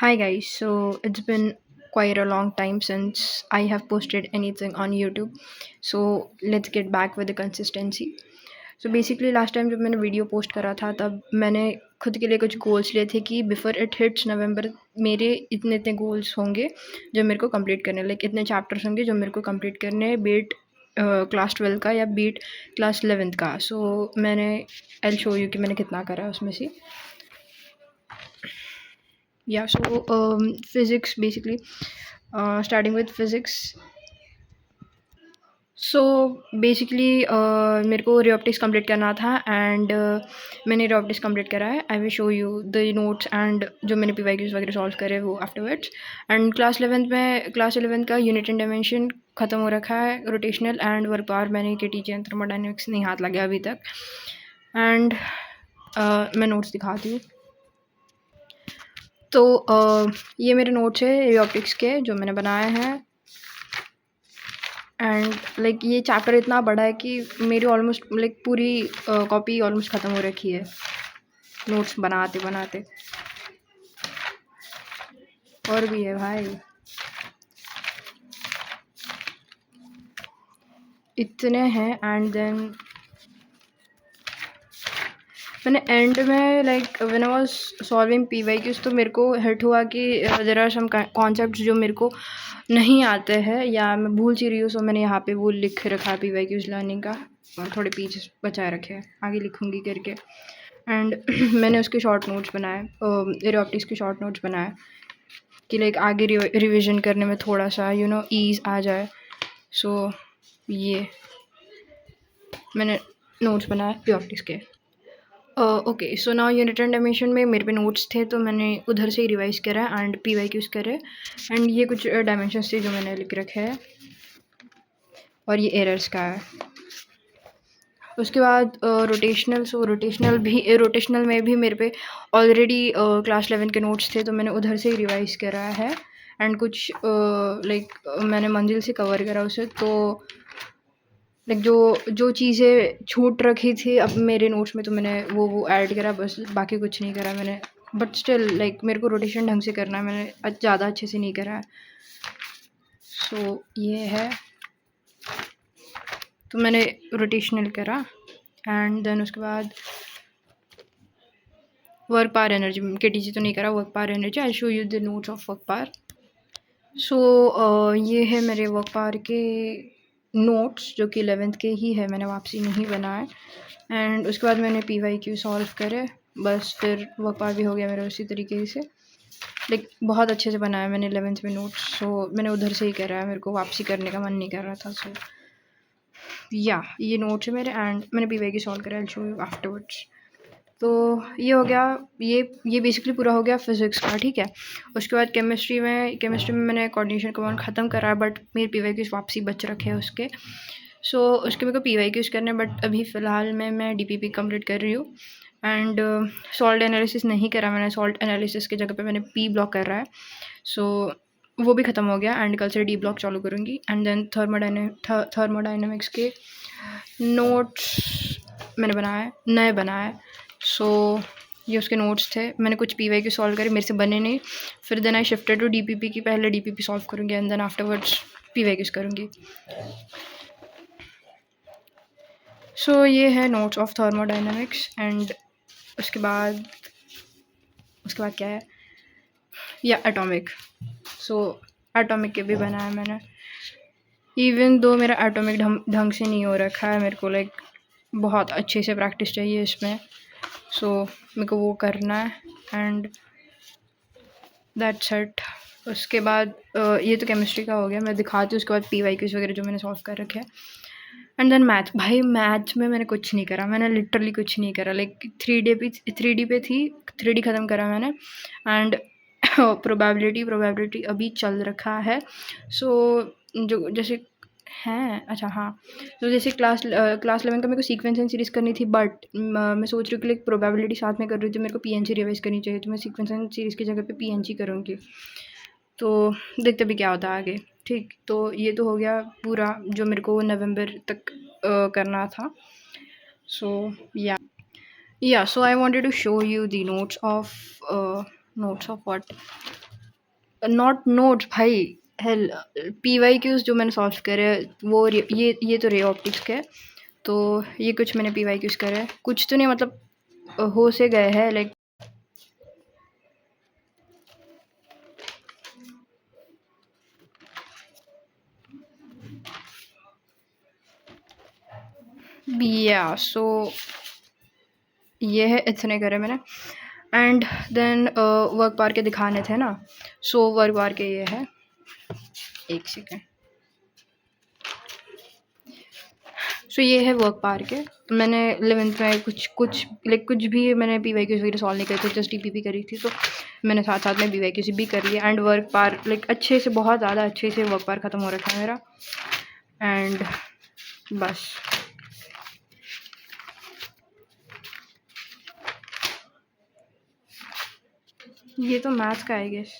Hi guys, so it's been quite a long time since I have posted anything on YouTube. So let's get back with the consistency. So basically last time जब मैंने video post करा था तब मैंने खुद के लिए कुछ गोल्स लिए थे कि बिफोर इट हिट्स नवंबर मेरे इतने इतने गोल्स होंगे जो मेरे को कंप्लीट करने लाइक इतने चैप्टर्स होंगे जो मेरे को कंप्लीट करने हैं बीट क्लास 12 का या बीट क्लास 11th का. सो मैंने आई शो यू कि मैंने कितना करा है उसमें से. Yeah, so physics basically, starting with physics. So basically मेरे को रियोप्टिक्स कंप्लीट करना था एंड मैंने रियोप्टिक्स कंप्लीट करा है. I will show you the notes and जो मैंने पी वाई क्यूज वगैरह सॉल्व करे वो आफ्टरवर्ड्स. एंड क्लास 11th का यूनिट एंड डायमेंशन ख़त्म हो रखा है. रोटेशनल एंड वर्क पावर मैंने के टी चैन थर्मोडाइनमिक्स नहीं हाथ लगा अभी तक. एंड मैं नोट्स दिखाती हूँ. तो ये मेरे नोट्स है रियोप्टिक्स के जो मैंने बनाए हैं. एंड लाइक ये चैप्टर इतना बड़ा है कि मेरी ऑलमोस्ट लाइक पूरी कॉपी ऑलमोस्ट ख़त्म हो रखी है नोट्स बनाते बनाते. और भी है भाई, इतने हैं. एंड देन मैंने एंड में like when I was solving P Y Qs तो मेरे को हिट हुआ कि देयर आर सम कॉन्सेप्ट्स जो मेरे को नहीं आते हैं या मैं भूल सी रही हूँ. सो मैंने यहाँ पे वो लिख रखा है पी वाई क्यूज लर्निंग का और थोड़े पीछे बचाए रखे हैं आगे लिखूँगी करके. एंड मैंने उसके शॉर्ट नोट्स बनाए, एरोप्टिक्स के शॉर्ट नोट्स बनाए कि लाइक आगे रिविज़न करने में थोड़ा सा ईज़ आ जाए. सो ये मैंने नोट्स बनाए एरोप्टिक्स के. Okay, so now unit and dimension में मेरे पे नोट्स थे तो मैंने उधर से ही रिवाइज़ करा एंड पी वाई क्यूज़ करे. एंड ये कुछ डायमेंशंस थे जो मैंने लिख रखे हैं और ये एरर्स का है. उसके बाद रोटेशनल. सो रोटेशनल में भी मेरे पे ऑलरेडी क्लास 11 के नोट्स थे तो मैंने उधर से ही रिवाइज़ करा है. एंड कुछ लाइक मैंने मंजिल से कवर करा उसे. तो लाइक जो चीज़ें छूट रखी थी अब मेरे नोट्स में तो मैंने वो ऐड करा बस, बाकी कुछ नहीं करा मैंने. बट स्टिल लाइक मेरे को रोटेशन ढंग से करना है, मैंने ज़्यादा अच्छे से नहीं करा है. सो ये है, तो मैंने रोटेशनल करा. एंड देन उसके बाद वर्क पावर एनर्जी के टी जी तो नहीं करा. Work power energy I show you the notes of work power. So ये है मेरे वर्क पावर के नोट्स जो कि 11th के ही है, मैंने वापसी नहीं बनाए. एंड उसके बाद मैंने पी वाई क्यू सॉल्व करे बस, फिर वर्क पावर भी हो गया मेरा उसी तरीके से. लाइक बहुत अच्छे से बनाया मैंने 11th में नोट्स. सो मैंने उधर से ही करा है, मेरे को वापसी करने का मन नहीं कर रहा था. सो या ये नोट्स है मेरे एंड मैंने पी वाई क्यू सॉल्व करा. आई शो यू आफ्टरवर्ड्स. तो ये हो गया, ये बेसिकली पूरा हो गया फिज़िक्स का. ठीक है. उसके बाद केमिस्ट्री में मैंने कोऑर्डिनेशन कमांड ख़त्म करा बट मेरे पी वाई क्यूज़ वापसी बच रखे हैं उसके. सो उसके मेरे को पी वाई क्यूज़ करने बट अभी फ़िलहाल मैं डी पी पी कम्प्लीट कर रही हूँ. एंड सॉल्ट एनालिसिस नहीं करा मैंने. सॉल्ट एनालिसिस की जगह पे मैंने पी ब्लॉक कर रहा है. सो वो भी ख़त्म हो गया एंड कल से डी ब्लॉक चालू करूँगी. एंड देन थर्मोडाइनमिक्स के नोट्स मैंने नए बनाए. सो ये उसके नोट्स थे. मैंने कुछ पी वाई क्यू सॉल्व करे, मेरे से बने नहीं. फिर then I shifted to D P P की पहले डी पी पी सॉल्व करूँगी and then afterwards P Y Qs करूँगी. सो ये है नोट्स ऑफ थर्मोडाइनमिक्स. एंड उसके बाद क्या है या एटॉमिक. सो एटॉमिक के भी बनाया मैंने. इवन दो मेरा एटॉमिक ढंग से नहीं हो रखा है, मेरे को लाइक बहुत अच्छे से प्रैक्टिस चाहिए इसमें. सो मेरे को वो करना है एंड दैट्स इट. उसके बाद ये तो केमिस्ट्री का हो गया, मैं दिखाती हूँ. उसके बाद पी वाई क्यूज़ वगैरह जो मैंने सॉल्व कर रखे हैं. And then math. भाई मैथ में मैंने कुछ नहीं करा, मैंने लिटरली कुछ नहीं करा. लाइक 3D पे थी, 3D ख़त्म करा मैंने. एंड प्रोबेबिलिटी अभी चल रखा है. सो जो जैसे हैं, अच्छा हाँ, तो जैसे क्लास 11 का मेरे को सीक्वेंस एंड सीरीज़ करनी थी बट मैं सोच रही हूँ कि लाइक प्रोबेबिलिटी साथ में कर रही थी, मेरे को पी एन सी रिवाइज़ करनी चाहिए. तो मैं सीक्वेंस एंड सीरीज़ की जगह पे पी एन सी करूँगी. तो देखते भी क्या होता है आगे. ठीक, तो ये तो हो गया पूरा जो मेरे को नवंबर तक करना था. सो या so I wanted to show you the notes of what not notes भाई, हेल पीवाईक्यूज़ जो मैंने सॉल्व करे वो ये तो रे ऑप्टिक्स के, तो ये कुछ मैंने पीवाईक्यूज़ करे हैं, कुछ तो नहीं मतलब हो से गए हैं लाइक या सो ये है इतने करे मैंने। एंड देन वर्क पार के दिखाने थे ना, सो वर्क पार के ये है, एक सेकेंड। सो ये है वर्क पार के। मैंने 11th में कुछ भी मैंने पीवाईक्यूज़ वगैरह सॉल्व नहीं करे थे, जस्ट टीपीपी करी थी, तो मैंने साथ साथ में पीवाईक्यूज़ भी कर लिया। एंड वर्क पार लाइक अच्छे से, बहुत ज़्यादा अच्छे से वर्क पार ख़त्म हो रखा है मेरा। एंड बस ये तो मैथ्स का आई गेस,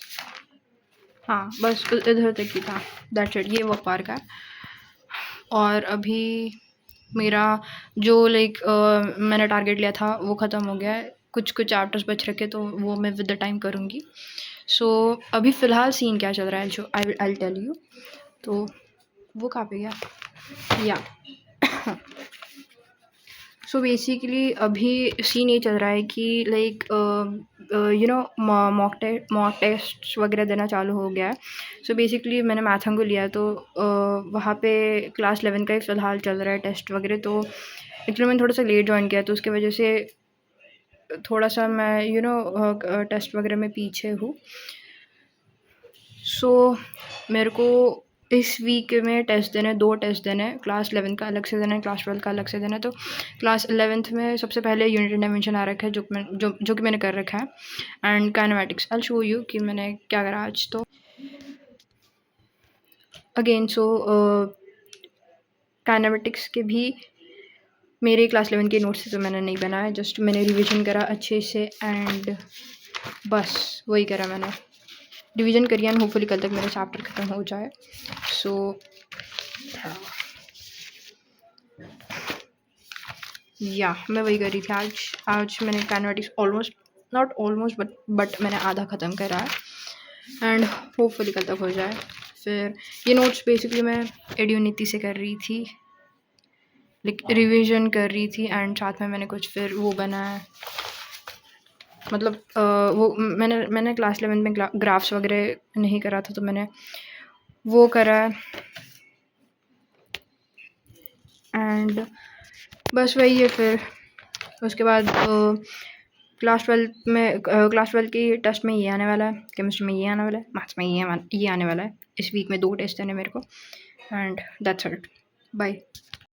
हाँ बस इधर तक ही था, दैट्स इट। ये वर्क पार का है। और अभी मेरा जो लाइक मैंने टारगेट लिया था वो ख़त्म हो गया है, कुछ चैप्टर्स बच रखे तो वो मैं विद द टाइम करूँगी। सो अभी फ़िलहाल सीन क्या चल रहा है जो आई टेल यू। तो वो कहाँ पे गया या सो बेसिकली अभी सीन ये चल रहा है कि like you know mock test वगैरह देना चालू हो गया है। सो बेसिकली मैंने मैथम को लिया, तो वहाँ पे क्लास 11 का ही फ़िलहाल चल रहा है टेस्ट वगैरह। तो एक्चुअली मैंने थोड़ा सा लेट ज्वाइन किया, तो उसकी वजह से थोड़ा सा मैं टेस्ट वगैरह में पीछे हूँ। सो मेरे को इस वीक में टेस्ट देने, 2 टेस्ट देने हैं, क्लास 11 का अलग से देना है, क्लास 12 का अलग से देना है। तो क्लास 11th में सबसे पहले यूनिट एंड डायमेंशन आ रखा है, जो कि मैंने कर रखा है। And kinematics, I will show you कि मैंने क्या करा आज। तो अगेन काइनेमेटिक्स के भी मेरे क्लास 11 के नोट्स से तो मैंने नहीं बनाया, जस्ट मैंने रिविजन करा अच्छे से एंड बस वही करा मैंने, रिवीजन करिए एंड होपफुली कल तक मेरा चैप्टर ख़त्म हो जाए। सो या मैं वही करी थी आज मैंने kinematics almost, not almost but मैंने आधा ख़त्म करा है एंड होपफुली कल तक हो जाए। फिर ये नोट्स बेसिकली मैं एड्यूनीति से कर रही थी, लाइक रिवीजन कर रही थी एंड साथ में मैंने कुछ फिर वो बनाया, मतलब वो मैंने क्लास 11 में ग्राफ्स वगैरह नहीं करा था, तो मैंने वो करा एंड बस वही है। फिर उसके बाद क्लास 12 की टेस्ट में ये आने वाला है, केमिस्ट्री में ये आने वाला है, मैथ्स में ये आने वाला है। इस वीक में 2 टेस्ट देने मेरे को एंड दैट्स इट, बाय।